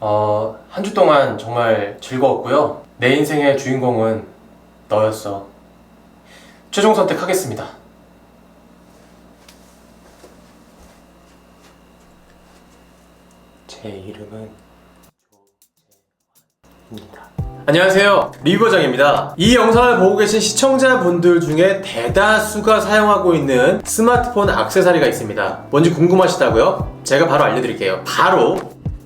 한 주 동안 정말 즐거웠고요. 내 인생의 주인공은 너였어. 최종 선택하겠습니다. 제 이름은 조재환입니다. 안녕하세요, 리뷰버장입니다. 이 영상을 보고 계신 시청자분들 중에 대다수가 사용하고 있는 스마트폰 액세서리가 있습니다. 뭔지 궁금하시다고요? 제가 바로 알려드릴게요. 바로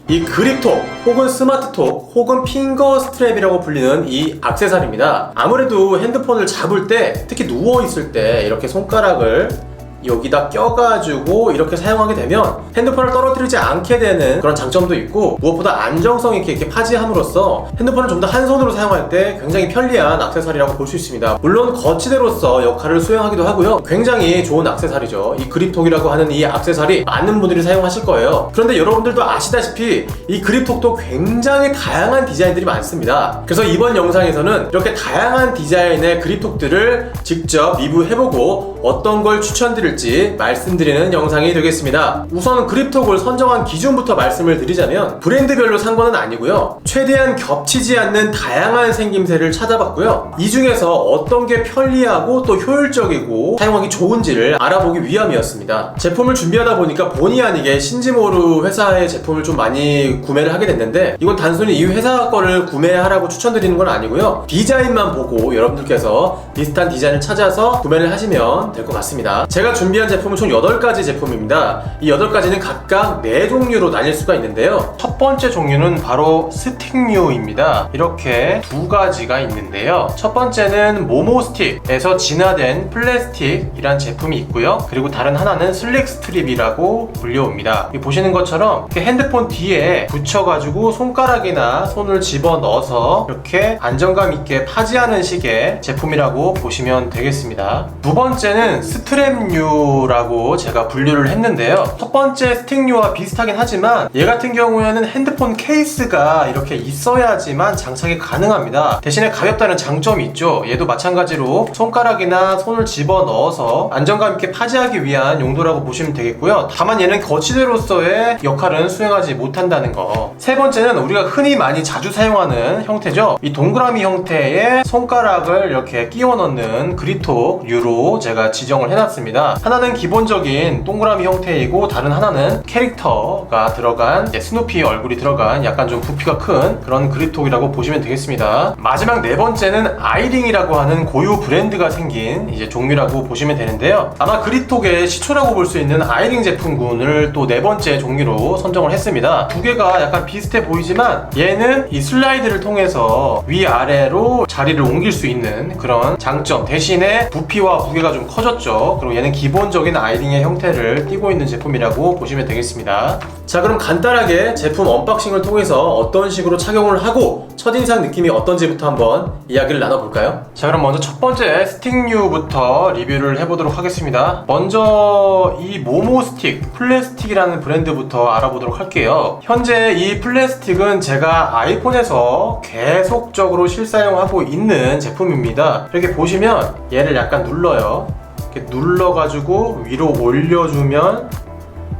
이 그립톡 혹은 스마트톡 혹은 핑거 스트랩이라고 불리는 이 액세서리입니다. 아무래도 핸드폰을 잡을 때, 특히 누워있을 때 이렇게 손가락을 여기다 껴가지고 이렇게 사용하게 되면 핸드폰을 떨어뜨리지 않게 되는 그런 장점도 있고, 무엇보다 안정성 있게 이렇게 파지함으로써 핸드폰을 좀 더 한 손으로 사용할 때 굉장히 편리한 액세서리라고 볼 수 있습니다. 물론 거치대로서 역할을 수행하기도 하고요. 굉장히 좋은 액세서리죠. 이 그립톡이라고 하는 이 액세서리 많은 분들이 사용하실 거예요. 그런데 여러분들도 아시다시피 이 그립톡도 굉장히 다양한 디자인들이 많습니다. 그래서 이번 영상에서는 이렇게 다양한 디자인의 그립톡들을 직접 리뷰해보고 어떤 걸 추천드릴지 말씀드리는 영상이 되겠습니다. 우선 그립톡을 선정한 기준부터 말씀을 드리자면, 브랜드별로 산 거는 아니고요. 최대한 겹치지 않는 다양한 생김새를 찾아봤고요. 이 중에서 어떤 게 편리하고 또 효율적이고 사용하기 좋은지를 알아보기 위함이었습니다. 제품을 준비하다 보니까 본의 아니게 신지모루 회사의 제품을 좀 많이 구매를 하게 됐는데, 이건 단순히 이 회사 거를 구매하라고 추천드리는 건 아니고요. 디자인만 보고 여러분들께서 비슷한 디자인을 찾아서 구매를 하시면 될 것 같습니다. 제가 준비한 제품은 총 8가지 제품입니다. 이 8가지는 각각 4종류로 나뉠 수가 있는데요. 첫 번째 종류는 바로 스틱류입니다. 이렇게 2가지가 있는데요. 첫 번째는 모모스틱에서 진화된 플라스틱이란 제품이 있고요. 그리고 다른 하나는 슬릭 스트립이라고 불려옵니다. 보시는 것처럼 이렇게 핸드폰 뒤에 붙여가지고 손가락이나 손을 집어넣어서 이렇게 안정감 있게 파지하는 식의 제품이라고 보시면 되겠습니다. 두 번째는 스트랩류라고 제가 분류를 했는데요. 첫 번째 스틱류와 비슷하긴 하지만 얘 같은 경우에는 핸드폰 케이스가 이렇게 있어야지만 장착이 가능합니다. 대신에 가볍다는 장점이 있죠. 얘도 마찬가지로 손가락이나 손을 집어넣어서 안정감 있게 파지하기 위한 용도라고 보시면 되겠고요. 다만 얘는 거치대로서의 역할은 수행하지 못한다는 거. 세 번째는 우리가 흔히 많이 자주 사용하는 형태죠. 이 동그라미 형태의 손가락을 이렇게 끼워 넣는 그립톡류로 제가 지정을 해놨습니다. 하나는 기본적인 동그라미 형태이고, 다른 하나는 캐릭터가 들어간, 스누피 얼굴이 들어간 약간 좀 부피가 큰 그런 그립톡이라고 보시면 되겠습니다. 마지막 네 번째는 아이링이라고 하는 고유 브랜드가 생긴 이제 종류라고 보시면 되는데요. 아마 그립톡의 시초라고 볼 수 있는 아이링 제품군을 또 네 번째 종류로 선정을 했습니다. 두 개가 약간 비슷해 보이지만 얘는 이 슬라이드를 통해서 위아래로 자리를 옮길 수 있는 그런 장점, 대신에 부피와 무게가 좀 커졌죠. 그리고 얘는 기본적인 아이링의 형태를 띠고 있는 제품이라고 보시면 되겠습니다. 자, 그럼 간단하게 제품 언박싱을 통해서 어떤 식으로 착용을 하고 첫인상 느낌이 어떤지부터 한번 이야기를 나눠볼까요? 자, 그럼 먼저 첫 번째 스틱류부터 리뷰를 해보도록 하겠습니다. 먼저 이 모모스틱 플라스틱이라는 브랜드부터 알아보도록 할게요. 현재 이 플라스틱은 제가 아이폰에서 계속적으로 실사용하고 있는 제품입니다. 이렇게 보시면 얘를 약간 눌러요. 이렇게 눌러가지고 위로 올려주면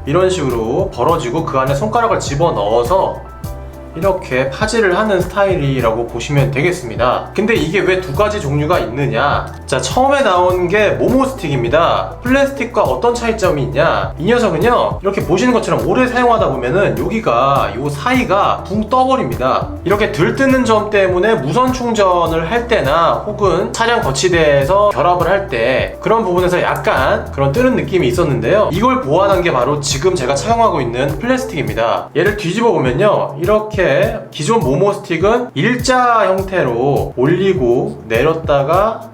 이런 식으로 벌어지고, 그 안에 손가락을 집어넣어서 이렇게 파지를 하는 스타일이라고 보시면 되겠습니다. 근데 이게 왜 2가지 종류가 있느냐? 자, 처음에 나온 게 모모스틱입니다. 플라스틱과 어떤 차이점이 있냐? 이 녀석은요, 이렇게 보시는 것처럼 오래 사용하다 보면은 여기가, 요 사이가 붕 떠버립니다. 이렇게 들뜨는 점 때문에 무선 충전을 할 때나 혹은 차량 거치대에서 결합을 할 때 그런 부분에서 약간 그런 뜨는 느낌이 있었는데요. 이걸 보완한 게 바로 지금 제가 사용하고 있는 플라스틱입니다. 얘를 뒤집어 보면요, 이렇게 기존 모모스틱은 일자 형태로 올리고 내렸다가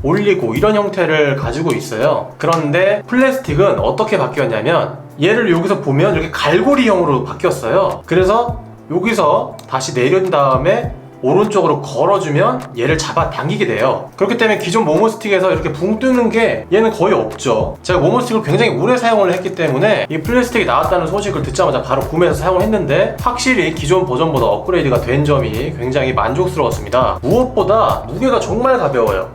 올리고 이런 형태를 가지고 있어요. 그런데 플라스틱은 어떻게 바뀌었냐면, 얘를 여기서 보면 이렇게 갈고리형으로 바뀌었어요. 그래서 여기서 다시 내린 다음에 오른쪽으로 걸어주면 얘를 잡아 당기게 돼요. 그렇기 때문에 기존 모모스틱에서 이렇게 붕 뜨는 게 얘는 거의 없죠. 제가 모모스틱을 굉장히 오래 사용을 했기 때문에 이 플라스틱이 나왔다는 소식을 듣자마자 바로 구매해서 사용을 했는데, 확실히 기존 버전보다 업그레이드가 된 점이 굉장히 만족스러웠습니다. 무엇보다 무게가 정말 가벼워요.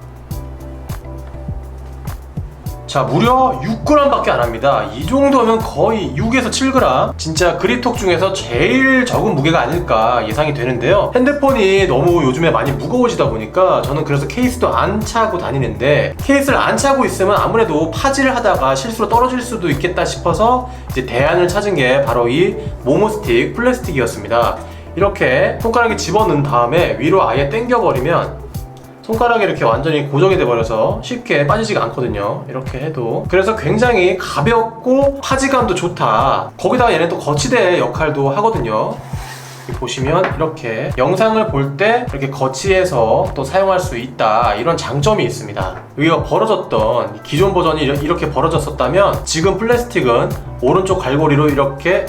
자, 무려 6g 밖에 안 합니다. 이 정도면 거의 6에서 7g, 진짜 그립톡 중에서 제일 적은 무게가 아닐까 예상이 되는데요. 핸드폰이 너무 요즘에 많이 무거워지다 보니까 저는 그래서 케이스도 안 차고 다니는데, 케이스를 안 차고 있으면 아무래도 파지를 하다가 실수로 떨어질 수도 있겠다 싶어서 이제 대안을 찾은 게 바로 이 모모스틱 플라스틱이었습니다. 이렇게 손가락에 집어넣은 다음에 위로 아예 당겨버리면 손가락이 이렇게 완전히 고정이 돼버려서 쉽게 빠지지가 않거든요. 이렇게 해도. 그래서 굉장히 가볍고 파지감도 좋다. 거기다가 얘는 또 거치대 역할도 하거든요. 보시면 이렇게 영상을 볼 때 이렇게 거치해서 또 사용할 수 있다, 이런 장점이 있습니다. 여기가 벌어졌던 기존 버전이 이렇게 벌어졌었다면 지금 플라스틱은 오른쪽 갈고리로 이렇게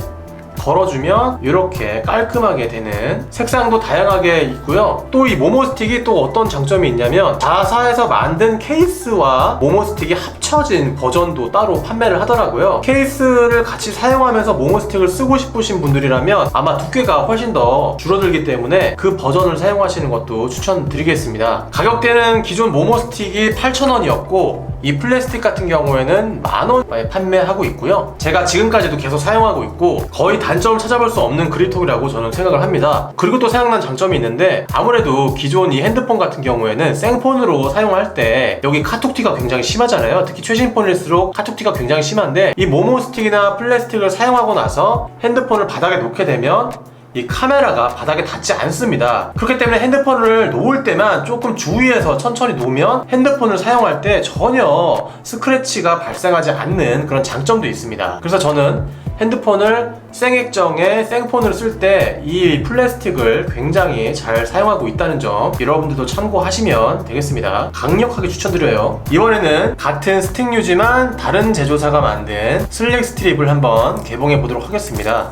걸어주면 이렇게 깔끔하게 되는, 색상도 다양하게 있고요. 또 이 모모스틱이 또 어떤 장점이 있냐면 자사에서 만든 케이스와 모모스틱이 합쳐진 버전도 따로 판매를 하더라고요. 케이스를 같이 사용하면서 모모스틱을 쓰고 싶으신 분들이라면 아마 두께가 훨씬 더 줄어들기 때문에 그 버전을 사용하시는 것도 추천드리겠습니다. 가격대는 기존 모모스틱이 8,000원이었고 이 플라스틱 같은 경우에는 10,000원에 판매하고 있고요. 제가 지금까지도 계속 사용하고 있고 거의 단점을 찾아볼 수 없는 그립톡이라고 저는 생각을 합니다. 그리고 또 생각난 장점이 있는데, 아무래도 기존 이 핸드폰 같은 경우에는 생폰으로 사용할 때 여기 카톡티가 굉장히 심하잖아요. 특히 최신 폰일수록 카톡티가 굉장히 심한데, 이 모모스틱이나 플라스틱을 사용하고 나서 핸드폰을 바닥에 놓게 되면 이 카메라가 바닥에 닿지 않습니다. 그렇기 때문에 핸드폰을 놓을 때만 조금 주의해서 천천히 놓으면 핸드폰을 사용할 때 전혀 스크래치가 발생하지 않는 그런 장점도 있습니다. 그래서 저는 핸드폰을 생액정에 생폰을 쓸 때 이 플라스틱을 굉장히 잘 사용하고 있다는 점 여러분들도 참고하시면 되겠습니다. 강력하게 추천드려요. 이번에는 같은 스틱류지만 다른 제조사가 만든 슬릭 스트립을 한번 개봉해 보도록 하겠습니다.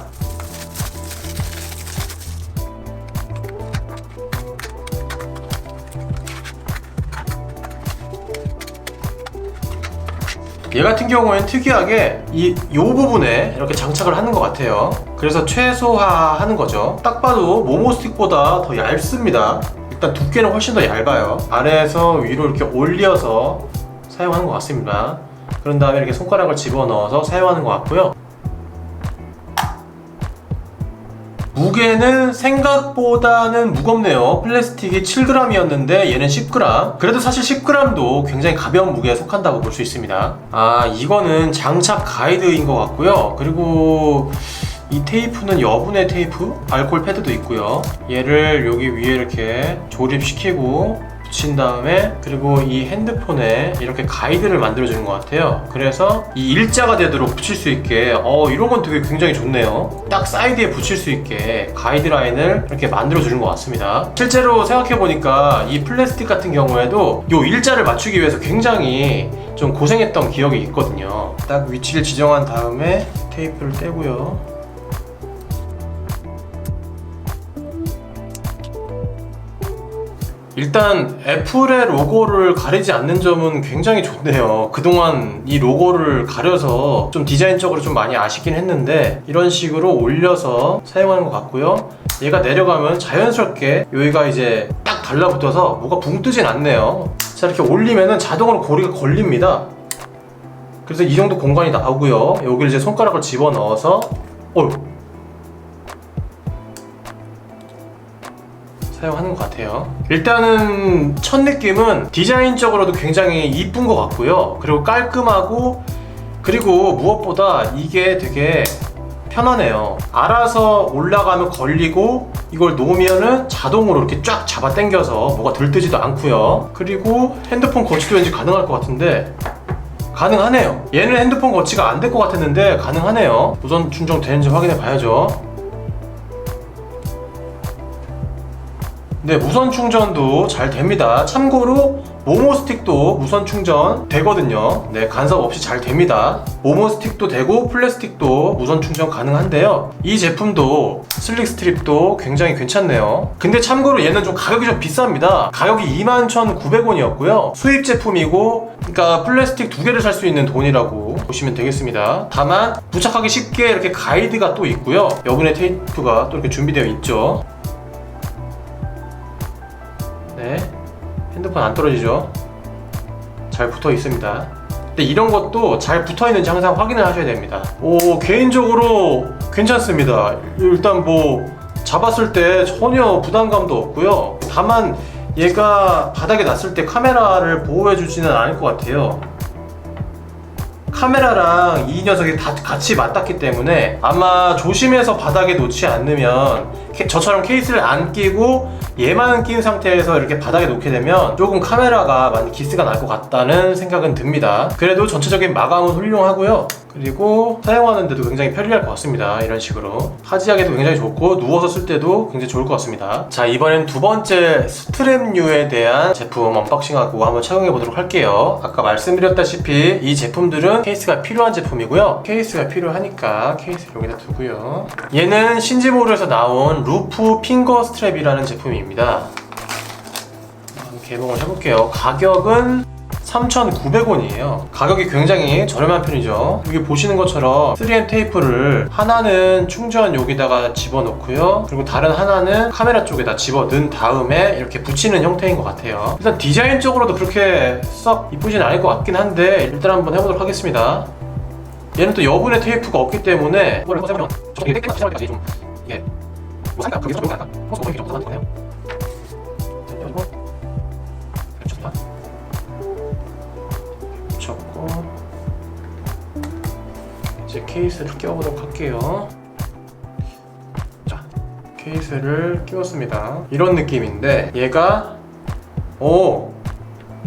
얘 같은 경우에는 특이하게 이 부분에 이렇게 장착을 하는 것 같아요. 그래서 최소화하는 거죠. 딱 봐도 모모스틱보다 더 얇습니다. 일단 두께는 훨씬 더 얇아요. 아래에서 위로 이렇게 올려서 사용하는 것 같습니다. 그런 다음에 이렇게 손가락을 집어넣어서 사용하는 것 같고요. 무게는 생각보다는 무겁네요. 플라스틱이 7g이었는데 얘는 10g. 그래도 사실 10g도 굉장히 가벼운 무게에 속한다고 볼 수 있습니다. 이거는 장착 가이드인 것 같고요. 그리고 이 테이프는 여분의 테이프, 알코올 패드도 있고요. 얘를 여기 위에 이렇게 조립시키고 붙인 다음에, 그리고 이 핸드폰에 이렇게 가이드를 만들어주는 것 같아요. 그래서 이 일자가 되도록 붙일 수 있게, 이런 건 되게 굉장히 좋네요. 딱 사이드에 붙일 수 있게 가이드라인을 이렇게 만들어주는 것 같습니다. 실제로 생각해보니까 이 플라스틱 같은 경우에도 이 일자를 맞추기 위해서 굉장히 좀 고생했던 기억이 있거든요. 딱 위치를 지정한 다음에 테이프를 떼고요. 일단 애플의 로고를 가리지 않는 점은 굉장히 좋네요. 그동안 이 로고를 가려서 좀 디자인적으로 좀 많이 아쉽긴 했는데 이런 식으로 올려서 사용하는 것 같고요. 얘가 내려가면 자연스럽게 여기가 이제 딱 달라붙어서 뭐가 붕 뜨진 않네요. 자, 이렇게 올리면은 자동으로 고리가 걸립니다. 그래서 이 정도 공간이 나오고요. 여기를 이제 손가락을 집어넣어서 사용하는 것 같아요. 일단은 첫 느낌은 디자인적으로도 굉장히 이쁜 것 같고요. 그리고 깔끔하고, 그리고 무엇보다 이게 되게 편하네요. 알아서 올라가면 걸리고 이걸 놓으면은 자동으로 이렇게 쫙 잡아 당겨서 뭐가 들뜨지도 않고요. 그리고 핸드폰 거치도 왠지 가능할 것 같은데 가능하네요. 얘는 핸드폰 거치가 안 될 것 같았는데 가능하네요. 무선 충전 되는지 확인해 봐야죠. 네, 무선 충전도 잘 됩니다. 참고로 모모스틱도 무선 충전 되거든요. 네, 간섭 없이 잘 됩니다. 모모스틱도 되고 플라스틱도 무선 충전 가능한데요. 이 제품도 슬릭 스트립도 굉장히 괜찮네요. 근데 참고로 얘는 좀 가격이 좀 비쌉니다. 가격이 21,900원이었고요 수입 제품이고, 그러니까 플라스틱 2개를 살 수 있는 돈이라고 보시면 되겠습니다. 다만 부착하기 쉽게 이렇게 가이드가 또 있고요. 여분의 테이프가 또 이렇게 준비되어 있죠. 네, 핸드폰 안 떨어지죠? 잘 붙어 있습니다. 근데 이런 것도 잘 붙어있는지 항상 확인을 하셔야 됩니다. 개인적으로 괜찮습니다. 일단 뭐 잡았을 때 전혀 부담감도 없고요. 다만 얘가 바닥에 놨을 때 카메라를 보호해주지는 않을 것 같아요. 카메라랑 이 녀석이 다 같이 맞닿기 때문에 아마 조심해서 바닥에 놓지 않으면 저처럼 케이스를 안 끼고 얘만 낀 상태에서 이렇게 바닥에 놓게 되면 조금 카메라가 많이 기스가 날 것 같다는 생각은 듭니다. 그래도 전체적인 마감은 훌륭하고요. 그리고 사용하는데도 굉장히 편리할 것 같습니다. 이런 식으로 파지하기도 굉장히 좋고 누워서 쓸 때도 굉장히 좋을 것 같습니다. 자, 이번엔 두 번째 스트랩류에 대한 제품 언박싱하고 한번 착용해 보도록 할게요. 아까 말씀드렸다시피 이 제품들은 케이스가 필요한 제품이고요. 케이스가 필요하니까 케이스를 여기다 두고요. 얘는 신지모르에서 나온 루프 핑거 스트랩이라는 제품입니다. 개봉을 해볼게요. 가격은 3,900원이에요. 가격이 굉장히 저렴한 편이죠. 여기 보시는 것처럼 3M 테이프를 하나는 충전 여기다가 집어넣고요. 그리고 다른 하나는 카메라 쪽에다 집어넣은 다음에 이렇게 붙이는 형태인 것 같아요. 일단 디자인적으로도 그렇게 썩 이쁘진 않을 것 같긴 한데 일단 한번 해보도록 하겠습니다. 얘는 또 여분의 테이프가 없기 때문에 이걸 한번 해보면 저게 깨끗하게 할 때까지 좀 이게 뭐 살까? 거기서 좀 갈까? 호수 오행이 좀 부족한 거네요. 붙였고 이제 케이스를 끼워보도록 할게요. 자, 케이스를 끼웠습니다. 이런 느낌인데 얘가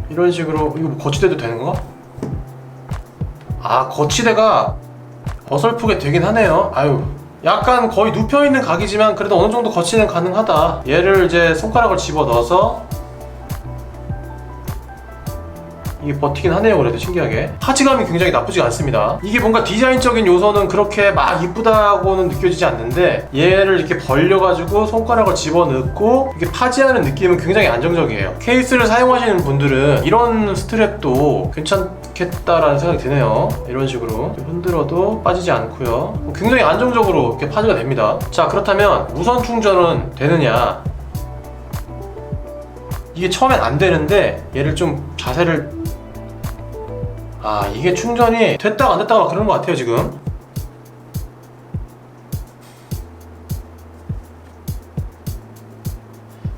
이런 식으로 이거 뭐 거치대도 되는 건가? 아, 거치대가 어설프게 되긴 하네요. 아유, 약간 거의 눕혀있는 각이지만 그래도 어느 정도 거치는 가능하다. 얘를 이제 손가락을 집어 넣어서 이게 버티긴 하네요. 그래도 신기하게 파지감이 굉장히 나쁘지 않습니다. 이게 뭔가 디자인적인 요소는 그렇게 막 이쁘다고는 느껴지지 않는데 얘를 이렇게 벌려가지고 손가락을 집어넣고 이렇게 파지하는 느낌은 굉장히 안정적이에요. 케이스를 사용하시는 분들은 이런 스트랩도 괜찮겠다라는 생각이 드네요. 이런 식으로 흔들어도 빠지지 않고요. 굉장히 안정적으로 이렇게 파지가 됩니다. 자, 그렇다면 무선 충전은 되느냐? 이게 처음엔 안 되는데 얘를 좀 자세를 이게 충전이 됐다가 안 됐다가 그러는 것 같아요. 지금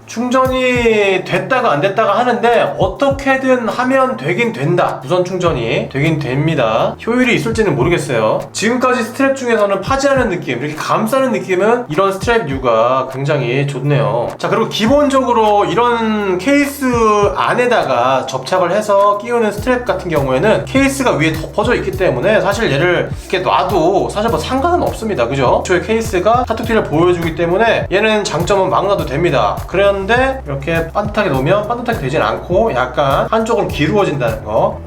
충전이 됐다가 안 됐다가 하는데 어떻게든 하면 되긴 된다. 무선 충전이 되긴 됩니다. 효율이 있을지는 모르겠어요. 지금까지 스트랩 중에서는 파지하는 느낌, 이렇게 감싸는 느낌은 이런 스트랩류가 굉장히 좋네요. 자, 그리고 기본적으로 이런 케이스 안에다가 접착을 해서 끼우는 스트랩 같은 경우에는 케이스가 위에 덮어져 있기 때문에 사실 얘를 이렇게 놔도 사실 뭐 상관은 없습니다. 그죠? 저의 케이스가 카툭티를 보여주기 때문에 얘는 장점은 막 놔도 됩니다. 그런데 이렇게 반듯하게 놓으면 반듯하게 되진 않고 약간 한쪽으로 기울어진다는 거.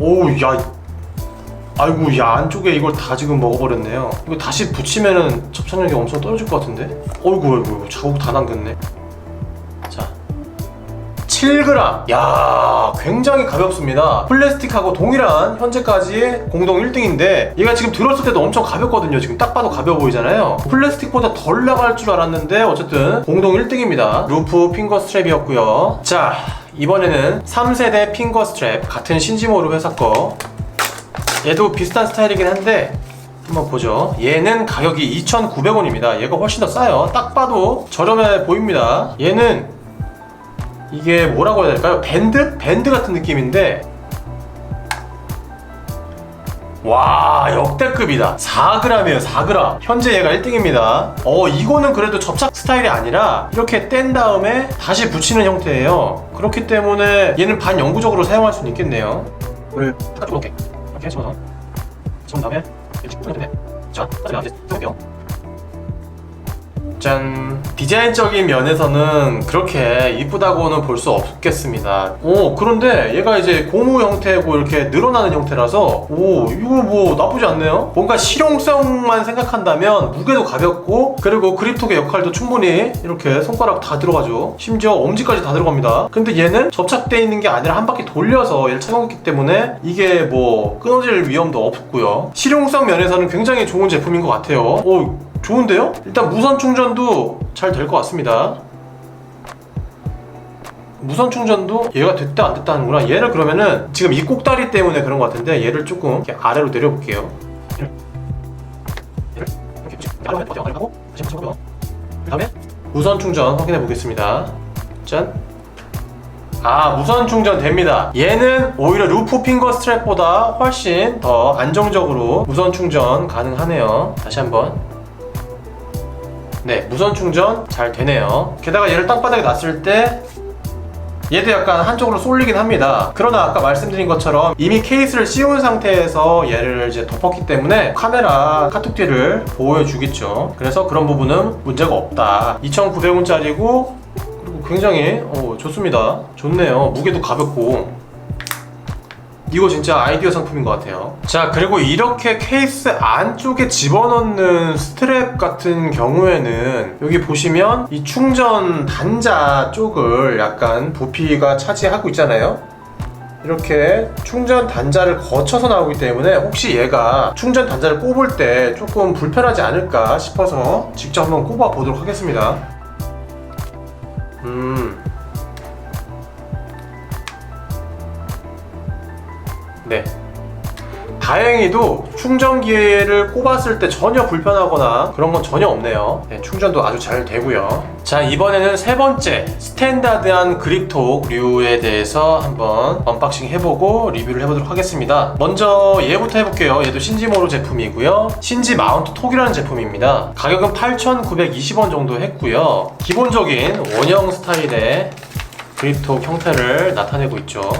아이고, 야, 안쪽에 이걸 다 지금 먹어버렸네요. 이거 다시 붙이면은 접착력이 엄청 떨어질 것 같은데? 어이구, 자국 다 남겼네. 자, 7g. 야, 굉장히 가볍습니다. 플라스틱하고 동일한 현재까지 공동 1등인데 얘가 지금 들었을 때도 엄청 가볍거든요. 지금 딱 봐도 가벼워 보이잖아요. 플라스틱보다 덜 나갈 줄 알았는데 어쨌든 공동 1등입니다. 루프 핑거 스트랩이었고요. 자, 이번에는 3세대 핑거 스트랩, 같은 신지모르 회사 거. 얘도 비슷한 스타일이긴 한데 한번 보죠. 얘는 가격이 2,900원입니다. 얘가 훨씬 더 싸요. 딱 봐도 저렴해 보입니다. 얘는 이게 뭐라고 해야 될까요? 밴드 같은 느낌인데 와, 역대급이다. 4g이에요. 4g. 현재 얘가 1등입니다. 이거는 그래도 접착 스타일이 아니라 이렇게 뗀 다음에 다시 붙이는 형태예요. 그렇기 때문에 얘는 반영구적으로 사용할 수는 있겠네요. 이걸 이렇게 집어서 집은 다음에 이렇게 붙이는 형태인데, 자, 이제 해볼게요. 짠. 디자인적인 면에서는 그렇게 이쁘다고는 볼 수 없겠습니다. 그런데 얘가 이제 고무 형태고 이렇게 늘어나는 형태라서 이거 뭐 나쁘지 않네요. 뭔가 실용성만 생각한다면 무게도 가볍고 그리고 그립톡의 역할도 충분히 이렇게 손가락 다 들어가죠. 심지어 엄지까지 다 들어갑니다. 근데 얘는 접착되어 있는 게 아니라 한 바퀴 돌려서 얘를 착용했기 때문에 이게 뭐 끊어질 위험도 없고요. 실용성 면에서는 굉장히 좋은 제품인 것 같아요. 좋은데요? 일단 무선 충전도 잘 될 것 같습니다. 무선 충전도 얘가 됐다 안 됐다 하는구나. 얘를 그러면은 지금 이 꼭다리 때문에 그런 것 같은데 얘를 조금 이렇게 아래로 내려볼게요. 하고 그 다음에 무선 충전 확인해 보겠습니다. 짠. 무선 충전 됩니다. 얘는 오히려 루프 핑거 스트랩보다 훨씬 더 안정적으로 무선 충전 가능하네요. 다시 한번. 네, 무선 충전 잘 되네요. 게다가 얘를 땅바닥에 놨을 때 얘도 약간 한쪽으로 쏠리긴 합니다. 그러나 아까 말씀드린 것처럼 이미 케이스를 씌운 상태에서 얘를 이제 덮었기 때문에 카메라 카툭 뒤를 보호해 주겠죠. 그래서 그런 부분은 문제가 없다. 2,900원짜리고 그리고 굉장히 좋습니다. 좋네요. 무게도 가볍고 이거 진짜 아이디어 상품인 것 같아요. 자, 그리고 이렇게 케이스 안쪽에 집어넣는 스트랩 같은 경우에는 여기 보시면 이 충전 단자 쪽을 약간 부피가 차지하고 있잖아요. 이렇게 충전 단자를 거쳐서 나오기 때문에 혹시 얘가 충전 단자를 꼽을 때 조금 불편하지 않을까 싶어서 직접 한번 꼽아 보도록 하겠습니다. 네. 다행히도 충전기를 꼽았을 때 전혀 불편하거나 그런 건 전혀 없네요. 네, 충전도 아주 잘 되고요. 자, 이번에는 세 번째 스탠다드한 그립톡류에 대해서 한번 언박싱 해보고 리뷰를 해보도록 하겠습니다. 먼저 얘부터 해볼게요. 얘도 신지모로 제품이고요. 신지 마운트 톡이라는 제품입니다. 가격은 8,920원 정도 했고요. 기본적인 원형 스타일의 그립톡 형태를 나타내고 있죠.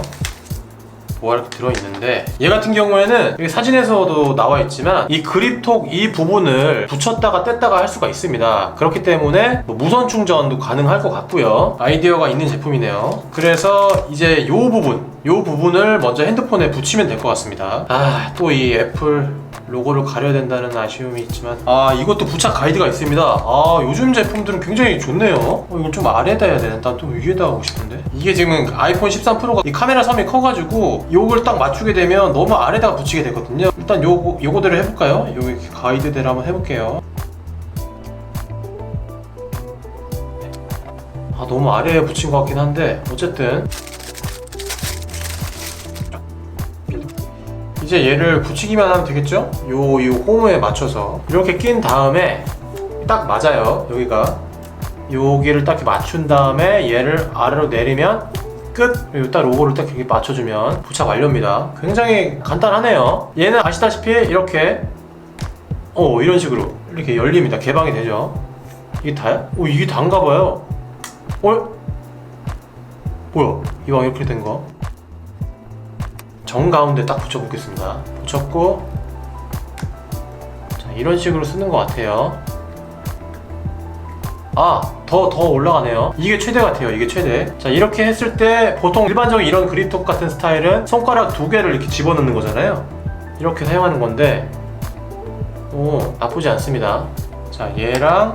뭐가 이렇게 들어있는데, 얘 같은 경우에는 여기 사진에서도 나와 있지만 이 그립톡 이 부분을 붙였다가 뗐다가 할 수가 있습니다. 그렇기 때문에 무선 충전도 가능할 것 같고요. 아이디어가 있는 제품이네요. 그래서 이제 요 부분을 먼저 핸드폰에 붙이면 될 것 같습니다. 또 이 애플 로고를 가려야 된다는 아쉬움이 있지만 이것도 부착 가이드가 있습니다. 요즘 제품들은 굉장히 좋네요. 이건 좀 아래에다 해야 되나? 난 또 위에다 하고 싶은데. 이게 지금 아이폰 13 프로가 이 카메라 섬이 커가지고 요걸 딱 맞추게 되면 너무 아래다가 붙이게 되거든요. 일단 요거대로 해볼까요? 여기 가이드대로 한번 해볼게요. 너무 아래에 붙인 것 같긴 한데 어쨌든 이제 얘를 붙이기만 하면 되겠죠? 요 홈에 맞춰서 이렇게 낀 다음에 딱 맞아요. 여기를 딱 이렇게 맞춘 다음에 얘를 아래로 내리면 끝! 그리고 딱 로고를 딱 이렇게 맞춰주면 부착 완료입니다. 굉장히 간단하네요. 얘는 아시다시피 이렇게 이런 식으로 이렇게 열립니다. 개방이 되죠. 이게 다야? 이게 다인가봐요. 뭐야? 이왕 이렇게 된 거. 정가운데 딱 붙여보겠습니다. 붙였고, 자, 이런 식으로 쓰는 것 같아요. 더 올라가네요. 이게 최대 같아요. 이게 최대. 자, 이렇게 했을 때 보통 일반적인 이런 그립톡 같은 스타일은 손가락 2개를 이렇게 집어넣는 거잖아요. 이렇게 사용하는 건데 나쁘지 않습니다. 자, 얘랑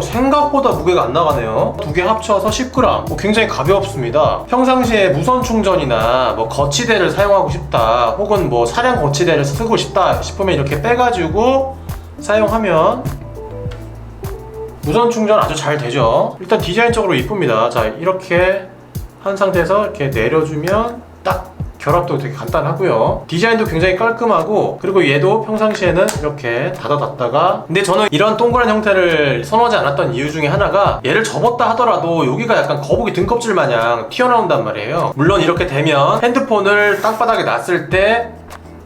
생각보다 무게가 안 나가네요. 두 개 합쳐서 10g. 굉장히 가볍습니다. 평상시에 무선 충전이나 거치대를 사용하고 싶다, 혹은 차량 거치대를 쓰고 싶다 싶으면 이렇게 빼가지고 사용하면 무선 충전 아주 잘 되죠. 일단 디자인적으로 이쁩니다. 자, 이렇게 한 상태에서 이렇게 내려주면 딱 결합도 되게 간단하고요. 디자인도 굉장히 깔끔하고, 그리고 얘도 평상시에는 이렇게 닫아놨다가, 근데 저는 이런 동그란 형태를 선호하지 않았던 이유 중에 하나가 얘를 접었다 하더라도 여기가 약간 거북이 등껍질 마냥 튀어나온단 말이에요. 물론 이렇게 되면 핸드폰을 땅바닥에 놨을 때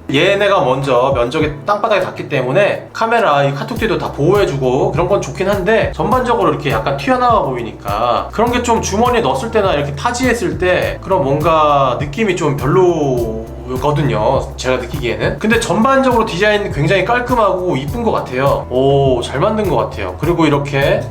얘네가 먼저 면적이 땅바닥에 닿기 때문에 카메라 이 카툭 뒤도 다 보호해주고 그런 건 좋긴 한데, 전반적으로 이렇게 약간 튀어나와 보이니까 그런 게 좀 주머니에 넣었을 때나 이렇게 타지했을 때 그런 뭔가 느낌이 좀 별로거든요, 제가 느끼기에는. 근데 전반적으로 디자인 굉장히 깔끔하고 이쁜 것 같아요. 잘 만든 것 같아요. 그리고 이렇게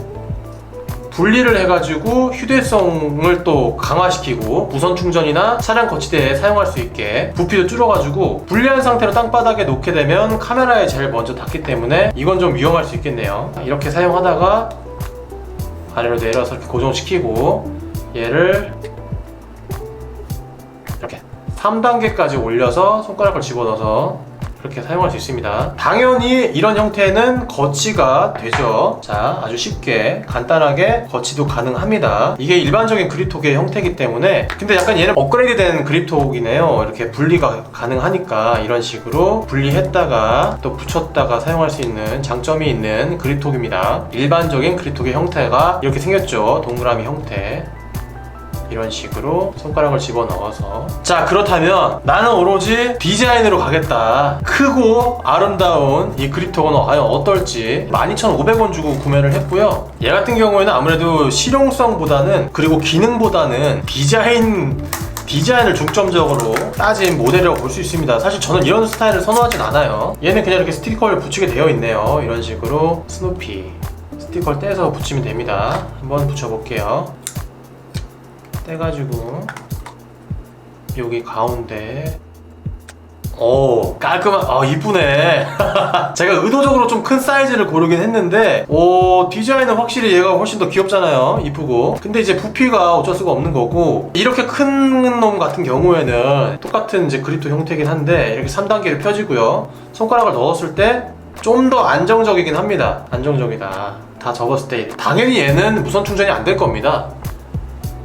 분리를 해가지고 휴대성을 또 강화시키고 무선 충전이나 차량 거치대에 사용할 수 있게 부피도 줄여가지고 분리한 상태로 땅바닥에 놓게 되면 카메라에 제일 먼저 닿기 때문에 이건 좀 위험할 수 있겠네요. 이렇게 사용하다가 아래로 내려서 이렇게 고정시키고 얘를 이렇게 3단계까지 올려서 손가락을 집어넣어서 그렇게 사용할 수 있습니다. 당연히 이런 형태는 거치가 되죠. 자, 아주 쉽게 간단하게 거치도 가능합니다. 이게 일반적인 그립톡의 형태이기 때문에. 근데 약간 얘는 업그레이드된 그립톡이네요. 이렇게 분리가 가능하니까 이런 식으로 분리했다가 또 붙였다가 사용할 수 있는 장점이 있는 그립톡입니다. 일반적인 그립톡의 형태가 이렇게 생겼죠. 동그라미 형태. 이런 식으로 손가락을 집어넣어서. 자, 그렇다면 나는 오로지 디자인으로 가겠다. 크고 아름다운 이 그립톡은 과연 어떨지 12,500원 주고 구매를 했고요. 얘 같은 경우에는 아무래도 실용성보다는, 그리고 기능보다는 디자인을 중점적으로 따진 모델이라고 볼 수 있습니다. 사실 저는 이런 스타일을 선호하진 않아요. 얘는 그냥 이렇게 스티커를 붙이게 되어 있네요. 이런 식으로 스누피 스티커를 떼서 붙이면 됩니다. 한번 붙여볼게요. 떼가지고 여기 가운데. 오, 깔끔한, 이쁘네. 제가 의도적으로 좀 큰 사이즈를 고르긴 했는데, 디자인은 확실히 얘가 훨씬 더 귀엽잖아요. 이쁘고. 근데 이제 부피가 어쩔 수가 없는 거고, 이렇게 큰 놈 같은 경우에는 똑같은 이제 그립톡 형태긴 한데, 이렇게 3단계로 펴지고요. 손가락을 넣었을 때 좀 더 안정적이긴 합니다. 안정적이다. 다 접었을 때. 당연히 얘는 무선 충전이 안 될 겁니다.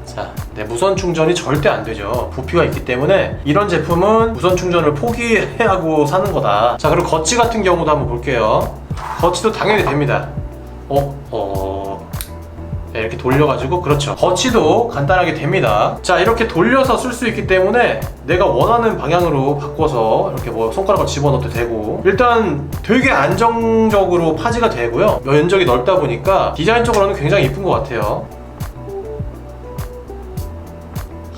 자, 무선 충전이 절대 안 되죠. 부피가 있기 때문에 이런 제품은 무선 충전을 포기하고 사는 거다. 자, 그리고 거치 같은 경우도 한번 볼게요. 거치도 당연히 됩니다. 네, 이렇게 돌려가지고, 그렇죠. 거치도 간단하게 됩니다. 자, 이렇게 돌려서 쓸 수 있기 때문에 내가 원하는 방향으로 바꿔서 이렇게 뭐 손가락을 집어넣어도 되고, 일단 되게 안정적으로 파지가 되고요. 면적이 넓다 보니까 디자인적으로는 굉장히 이쁜 것 같아요.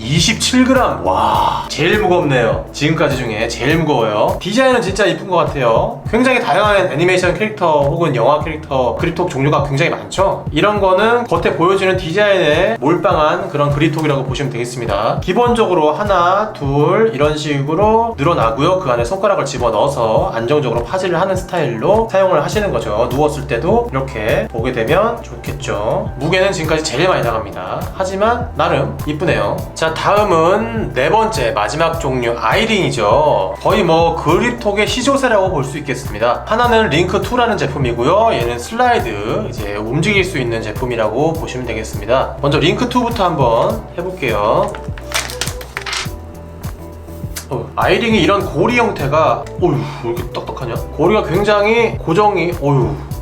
27g! 와, 제일 무겁네요. 지금까지 중에 제일 무거워요. 디자인은 진짜 이쁜 것 같아요. 굉장히 다양한 애니메이션 캐릭터 혹은 영화 캐릭터 그립톡 종류가 굉장히 많죠. 이런 거는 겉에 보여지는 디자인에 몰빵한 그런 그립톡이라고 보시면 되겠습니다. 기본적으로 하나, 둘 이런 식으로 늘어나고요. 그 안에 손가락을 집어넣어서 안정적으로 파지를 하는 스타일로 사용을 하시는 거죠. 누웠을 때도 이렇게 보게 되면 좋겠죠. 무게는 지금까지 제일 많이 나갑니다. 하지만 나름 이쁘네요. 자, 다음은 네 번째 마지막 종류 아이링이죠. 거의 뭐 그립톡의 시조새라고 볼 수 있겠습니다. 하나는 링크2라는 제품이고요. 얘는 슬라이드, 이제 움직일 수 있는 제품이라고 보시면 되겠습니다. 먼저 링크2부터 한번 해볼게요. 아이링이 이런 고리 형태가, 왜 이렇게 딱딱하냐? 고리가 굉장히 고정이,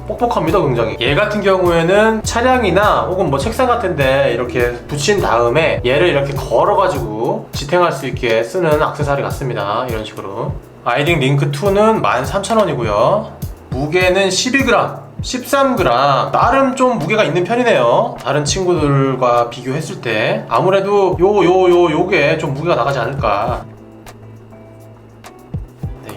뻑뻑합니다. 굉장히. 얘 같은 경우에는 차량이나 혹은 뭐 책상 같은데 이렇게 붙인 다음에 얘를 이렇게 걸어가지고 지탱할 수 있게 쓰는 액세서리 같습니다. 이런 식으로. 아이링 링크2는 13,000원이고요 무게는 12g 13g. 나름 좀 무게가 있는 편이네요. 다른 친구들과 비교했을 때 아무래도 요게 좀 무게가 나가지 않을까.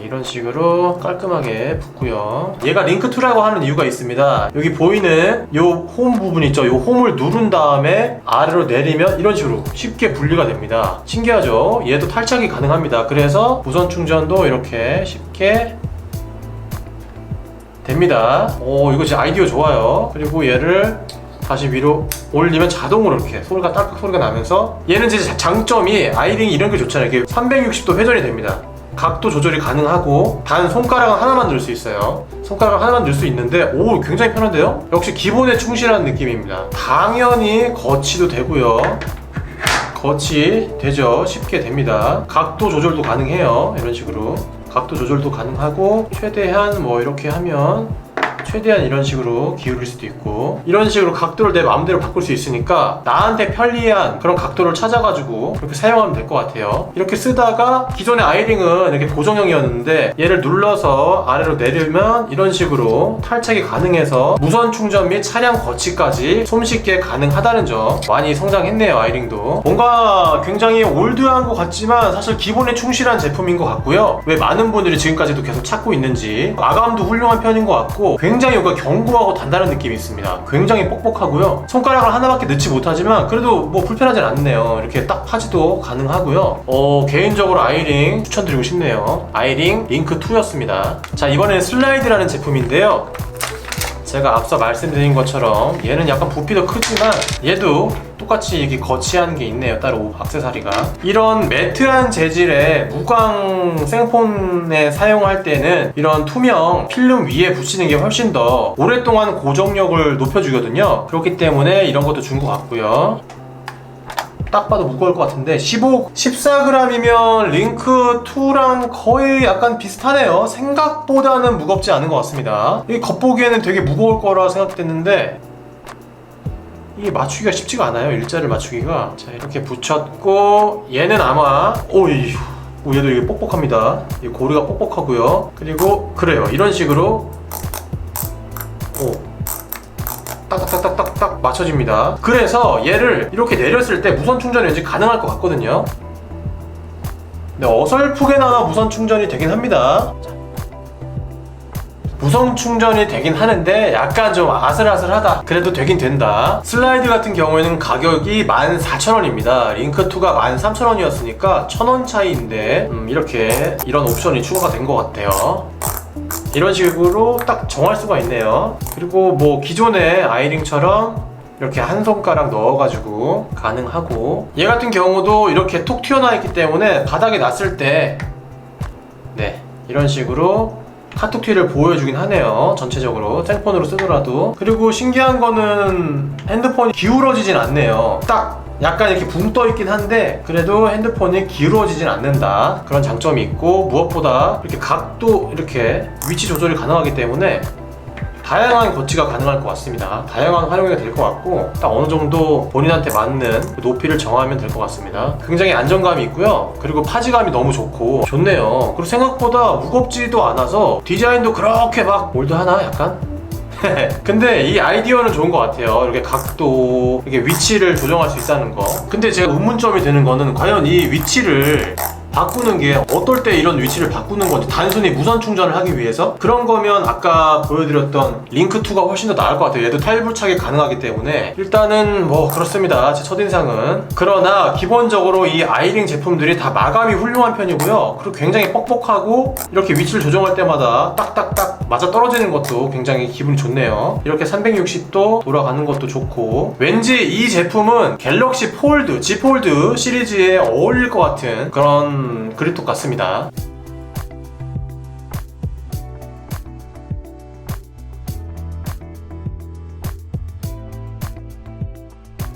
이런 식으로 깔끔하게 붙고요. 얘가 링크2라고 하는 이유가 있습니다. 여기 보이는 요 홈 부분 있죠? 요 홈을 누른 다음에 아래로 내리면 이런 식으로 쉽게 분리가 됩니다. 신기하죠? 얘도 탈착이 가능합니다. 그래서 무선 충전도 이렇게 쉽게 됩니다. 이거 진짜 아이디어 좋아요. 그리고 얘를 다시 위로 올리면 자동으로 이렇게 소리가 딸깍 소리가 나면서, 얘는 이제 장점이 아이링이 이런 게 좋잖아요. 이게 360도 회전이 됩니다. 각도 조절이 가능하고 단 손가락 하나만 넣을 수 있어요. 손가락 하나만 넣을 수 있는데 굉장히 편한데요? 역시 기본에 충실한 느낌입니다. 당연히 거치도 되고요. 거치 되죠. 쉽게 됩니다. 각도 조절도 가능해요. 이런 식으로 각도 조절도 가능하고, 최대한 뭐 이렇게 하면 최대한 이런 식으로 기울일 수도 있고, 이런 식으로 각도를 내 마음대로 바꿀 수 있으니까 나한테 편리한 그런 각도를 찾아가지고 그렇게 사용하면 될 것 같아요. 이렇게 쓰다가 기존의 아이링은 이렇게 고정형이었는데 얘를 눌러서 아래로 내리면 이런 식으로 탈착이 가능해서 무선 충전 및 차량 거치까지 손쉽게 가능하다는 점. 많이 성장했네요. 아이링도 뭔가 굉장히 올드한 것 같지만 사실 기본에 충실한 제품인 것 같고요. 왜 많은 분들이 지금까지도 계속 찾고 있는지. 마감도 훌륭한 편인 것 같고 굉장히 여기가 견고하고 단단한 느낌이 있습니다. 굉장히 뻑뻑하고요. 손가락을 하나밖에 넣지 못하지만 그래도 뭐 불편하진 않네요. 이렇게 딱 파지도 가능하고요. 개인적으로 아이링 추천드리고 싶네요. 아이링 링크2였습니다. 자, 이번에는 슬라이드라는 제품인데요. 제가 앞서 말씀드린 것처럼 얘는 약간 부피도 크지만 얘도 똑같이 이렇게 거치한 게 있네요. 따로 액세서리가. 이런 매트한 재질의 무광 생폰에 사용할 때는 이런 투명 필름 위에 붙이는 게 훨씬 더 오랫동안 고정력을 높여주거든요. 그렇기 때문에 이런 것도 준 것 같고요. 딱 봐도 무거울 것 같은데 14g이면 링크2랑 거의 약간 비슷하네요. 생각보다는 무겁지 않은 것 같습니다. 이 겉보기에는 되게 무거울 거라 생각됐는데 이게 맞추기가 쉽지가 않아요. 일자를 맞추기가. 자, 이렇게 붙였고 얘는 아마 얘도 이게 뻑뻑합니다. 이 고리가 뻑뻑하고요. 그리고 그래요. 이런 식으로 딱딱딱딱딱 맞춰집니다. 그래서 얘를 이렇게 내렸을 때 무선 충전이 왠지 가능할 것 같거든요. 근데 어설프게나마 무선 충전이 되긴 합니다. 무선 충전이 되긴 하는데 약간 좀 아슬아슬하다. 그래도 되긴 된다. 슬라이드 같은 경우에는 가격이 14,000원입니다. 링크2가 13,000원이었으니까 1,000원 차이인데 이런 옵션이 추가가 된 것 같아요. 이런 식으로 딱 정할 수가 있네요. 그리고 뭐 기존의 아이링처럼 이렇게 한 손가락 넣어가지고 가능하고, 얘 같은 경우도 이렇게 톡 튀어나와 있기 때문에 바닥에 놨을 때 이런 식으로 카톡티를 보여주긴 하네요. 전체적으로 생폰으로 쓰더라도. 그리고 신기한 거는 핸드폰이 기울어지진 않네요. 딱 약간 이렇게 붕 떠 있긴 한데 그래도 핸드폰이 기울어지진 않는다. 그런 장점이 있고, 무엇보다 이렇게 각도 이렇게 위치 조절이 가능하기 때문에 다양한 거치가 가능할 것 같습니다. 다양한 활용이 될 것 같고, 딱 어느 정도 본인한테 맞는 높이를 정하면 될 것 같습니다. 굉장히 안정감이 있고요. 그리고 파지감이 너무 좋고 좋네요. 그리고 생각보다 무겁지도 않아서 디자인도 그렇게 막 올드하나 약간? 근데 이 아이디어는 좋은 것 같아요. 이렇게 각도, 이렇게 위치를 조정할 수 있다는 거. 근데 제가 의문점이 드는 거는 과연 이 위치를 바꾸는 게 어떨 때 이런 위치를 바꾸는 건지, 단순히 무선 충전을 하기 위해서? 그런 거면 아까 보여드렸던 링크2가 훨씬 더 나을 것 같아요. 얘도 탈부착이 가능하기 때문에. 일단은 뭐 그렇습니다. 제 첫인상은. 그러나 기본적으로 이 아이링 제품들이 다 마감이 훌륭한 편이고요. 그리고 굉장히 뻑뻑하고 이렇게 위치를 조정할 때마다 딱딱딱 맞아 떨어지는 것도 굉장히 기분이 좋네요. 이렇게 360도 돌아가는 것도 좋고, 왠지 이 제품은 갤럭시 폴드, Z 폴드 시리즈에 어울릴 것 같은 그런 그립톡 같습니다.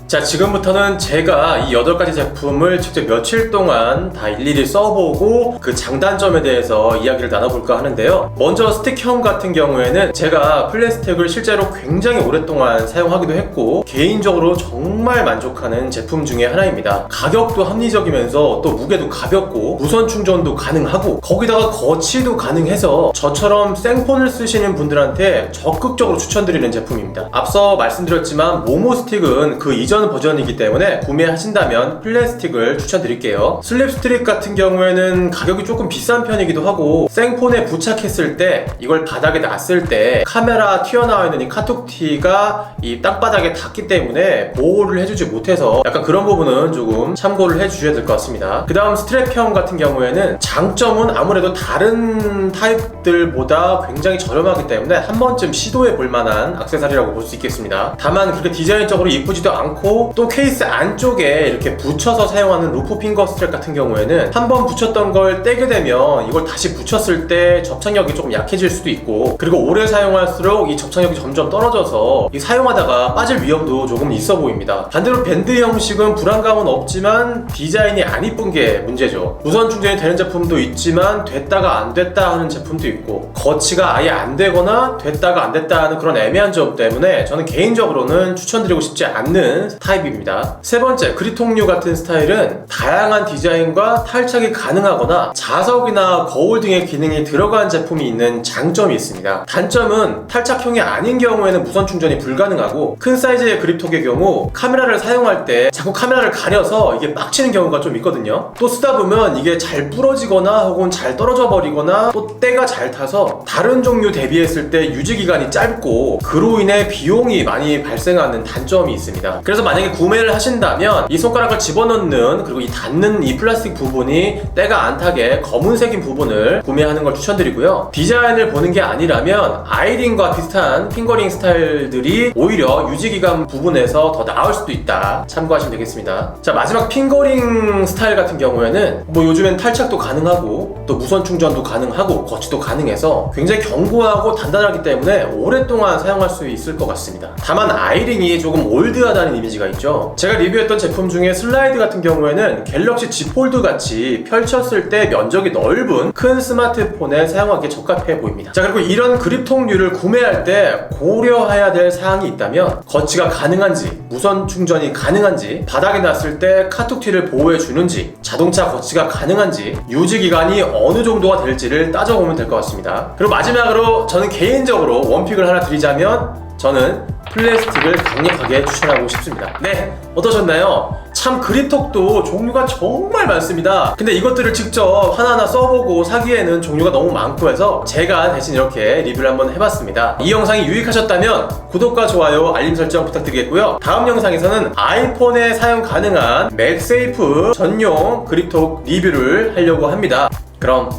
자, 지금부터는 제가 이 8가지 제품을 직접 며칠 동안 다 일일이 써보고 그 장단점에 대해서 이야기를 나눠볼까 하는데요. 먼저 스틱형 같은 경우에는 제가 플래스틱을 실제로 굉장히 오랫동안 사용하기도 했고 개인적으로 정말 만족하는 제품 중에 하나입니다. 가격도 합리적이면서 또 무게도 가볍고 무선 충전도 가능하고 거기다가 거치도 가능해서 저처럼 생폰을 쓰시는 분들한테 적극적으로 추천드리는 제품입니다. 앞서 말씀드렸지만 모모스틱은 그 이전 버전이기 때문에 구매하신다면 플래스틱을 추천드릴게요. 슬립스트릭 같은 경우에는 가격이 조금 비싼 편이기도 하고 생폰에 부착했을 때 이걸 바닥에 놨을 때 카메라 튀어나와 있는 이 카톡티가 이 땅바닥에 닿기 때문에 보호를 해주지 못해서 약간 그런 부분은 조금 참고를 해주셔야 될 것 같습니다. 그 다음 스트랩형 같은 경우에는 장점은 아무래도 다른 타입들보다 굉장히 저렴하기 때문에 한 번쯤 시도해 볼 만한 액세서리라고 볼 수 있겠습니다. 다만 그렇게 디자인적으로 이쁘지도 않고 또 케이스 안쪽에 이렇게 붙여서 사용하는 루프 핑거 스트랩 같은 경우에는 한번 붙였던 걸 떼게 되면 이걸 다시 붙였을 때 접착력이 조금 약해질 수도 있고, 그리고 오래 사용할수록 이 접착력이 점점 떨어져서 이 사용하다가 빠질 위험도 조금 있어 보입니다. 반대로 밴드 형식은 불안감은 없지만 디자인이 안 이쁜 게 문제죠. 무선 충전이 되는 제품도 있지만 됐다가 안 됐다 하는 제품도 있고 거치가 아예 안 되거나 됐다가 안 됐다 하는 그런 애매한 점 때문에 저는 개인적으로는 추천드리고 싶지 않는 타입입니다. 세 번째, 그립통류 같은 스타일은 다양한 디자인과 탈착이 가능하거나 자석이나 거울 등의 기능이 들어간 제품이 있는 장점이 있습니다. 단점은 탈착형이 아닌 경우에는 무선 충전이 불가능하고, 큰 사이즈의 그립톡의 경우 카메라를 사용할 때 자꾸 카메라를 가려서 이게 빡치는 경우가 좀 있거든요. 또 쓰다 보면 이게 잘 부러지거나 혹은 잘 떨어져 버리거나 또 때가 잘 타서 다른 종류 대비했을 때 유지기간이 짧고 그로 인해 비용이 많이 발생하는 단점이 있습니다. 그래서 만약에 구매를 하신다면 이 손가락을 집어넣는 그리고 이 닿는 이 플라스틱 부분이 때가 안 타게 검은색인 부분을 구매하는 걸 추천드리고요. 디자인을 보는 게 아니라면 아이링과 비슷한 핑거링 스타일들이 오히려 유지기간 부분에서 더 나을 수도 있다. 참고하시면 되겠습니다. 자, 마지막 핑거링 스타일 같은 경우에는 뭐 요즘엔 탈착도 가능하고 또 무선 충전도 가능하고 거치도 가능해서 굉장히 견고하고 단단하기 때문에 오랫동안 사용할 수 있을 것 같습니다. 다만 아이링이 조금 올드하다는 이미지가 있죠. 제가 리뷰했던 제품 중에 슬라이드 같은 경우에는 갤럭시 Z 폴드 같이 펼쳤을 때 면적이 넓은 큰 스마트폰에 사용하기에 적합해 보입니다. 자, 그리고 이런 그립통류를 구매할 때 고려해야 될 사항이 있다면 거치가 가능한지, 무선 충전이 가능한지, 바닥에 놨을 때 카툭티를 보호해 주는지, 자동차 거치가 가능한지, 유지기간이 어느 정도가 될지를 따져보면 될 것 같습니다. 그리고 마지막으로 저는 개인적으로 원픽을 하나 드리자면 저는 플라스틱을 강력하게 추천하고 싶습니다. 네, 어떠셨나요? 참 그립톡도 종류가 정말 많습니다. 근데 이것들을 직접 하나하나 써보고 사기에는 종류가 너무 많고 해서 제가 대신 이렇게 리뷰를 한번 해봤습니다. 이 영상이 유익하셨다면 구독과 좋아요, 알림 설정 부탁드리겠고요. 다음 영상에서는 아이폰에 사용 가능한 맥세이프 전용 그립톡 리뷰를 하려고 합니다. 그럼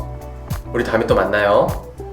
우리 다음에 또 만나요.